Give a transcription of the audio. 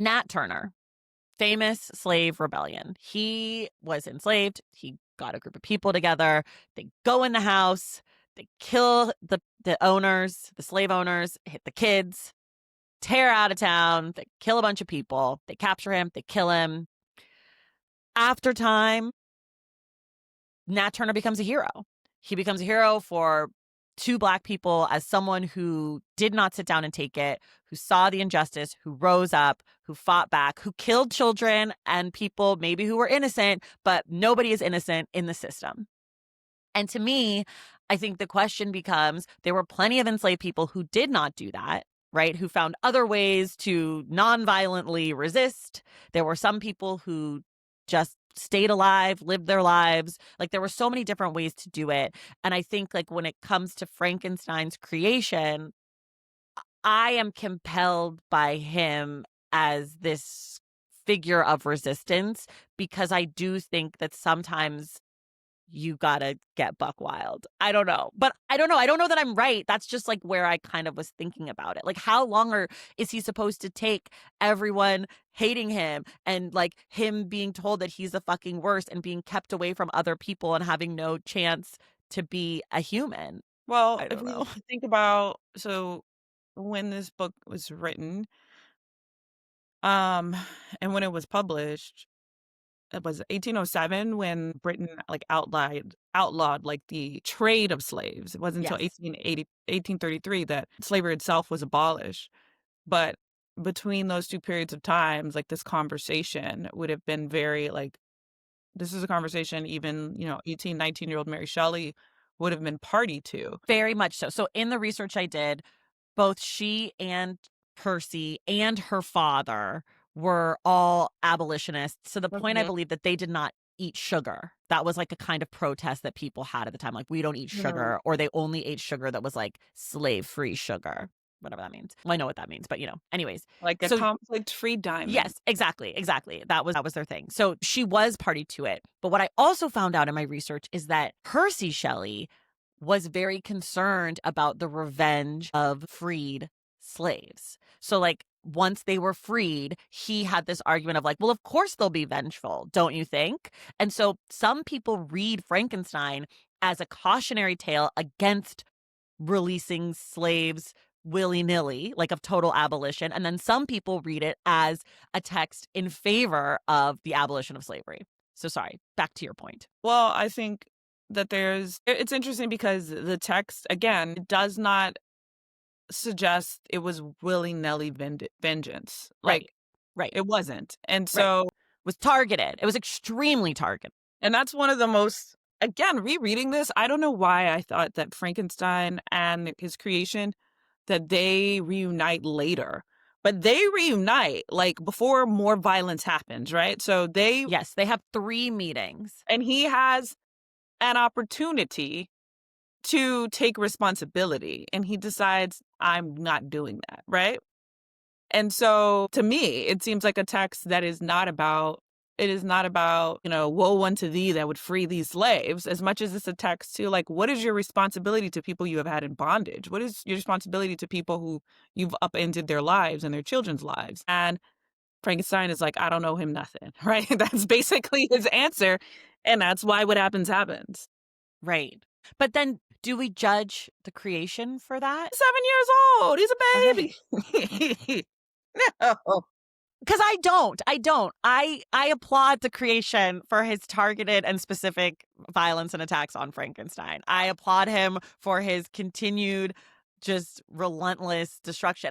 Nat Turner, famous slave rebellion. He was enslaved. He got a group of people together. They go in the house. They kill the owners, the slave owners, hit the kids, tear out of town. They kill a bunch of people. They capture him. They kill him. After time, Nat Turner becomes a hero. He becomes a hero for two Black people as someone who did not sit down and take it, who saw the injustice, who rose up, who fought back, who killed children and people maybe who were innocent, but nobody is innocent in the system. And to me, I think the question becomes, there were plenty of enslaved people who did not do that, right? Who found other ways to non-violently resist. There were some people who just stayed alive, lived their lives. Like, there were so many different ways to do it. And I think, like, when it comes to Frankenstein's creation, I am compelled by him as this figure of resistance, because I do think that sometimes you gotta get buck wild. I don't know. But I don't know. I don't know that I'm right. That's just like where I kind of was thinking about it. Like, how long is he supposed to take everyone hating him and like him being told that he's the fucking worst and being kept away from other people and having no chance to be a human? Well, I if don't we know. think about, so when this book was written, um, and when it was published, it was 1807 when Britain, like, outlawed, like, the trade of slaves. It wasn't until Yes. 1833 that slavery itself was abolished. But between those 2 periods of times, like, this conversation would have been very, like, this is a conversation even, 18, 19-year-old Mary Shelley would have been party to. Very much so. So in the research I did, both she and Percy and her father were all abolitionists to the point, I Mhm. believe, that they did not eat sugar. That was like a kind of protest that people had at the time. Like, we don't eat Mhm. sugar, or they only ate sugar that was like slave-free sugar, whatever that means. Well, I know what that means, but anyways. Like a So conflict-free diamond. yes, exactly, exactly. That was their thing. So she was party to it. But what I also found out in my research is that Percy Shelley was very concerned about the revenge of freed slaves. So, like, once they were freed, he had this argument of like, well, of course they'll be vengeful, don't you think? And so some people read Frankenstein as a cautionary tale against releasing slaves willy-nilly, like of total abolition. And then some people read it as a text in favor of the abolition of slavery. So sorry, back to your point. Well, I think that it's interesting because the text, again, it does not suggest it was willy-nilly vengeance. Like, Right. Right. it wasn't. And Right. so, Was targeted. It was extremely targeted. and that's one of the most, again, rereading this, I don't know why I thought that Frankenstein and his creation, that they reunite later. But they reunite, like, before more violence happens, right? So Yes, they have 3 meetings. and he has an opportunity to take responsibility, and he decides, "I'm not doing that," right? And so, to me, it seems like a text that is not about, "Woe unto thee that would free these slaves," as much as it's a text to, like, what is your responsibility to people you have had in bondage? What is your responsibility to people who you've upended their lives and their children's lives? And Frankenstein is like, "I don't owe him nothing," right? That's basically his answer, and that's why what happens, happens. Right. But then do we judge the creation for that? 7 years old, he's Okay. a baby. No. Because I don't. I applaud the creation for his targeted and specific violence and attacks on Frankenstein. I applaud him for his continued just relentless destruction.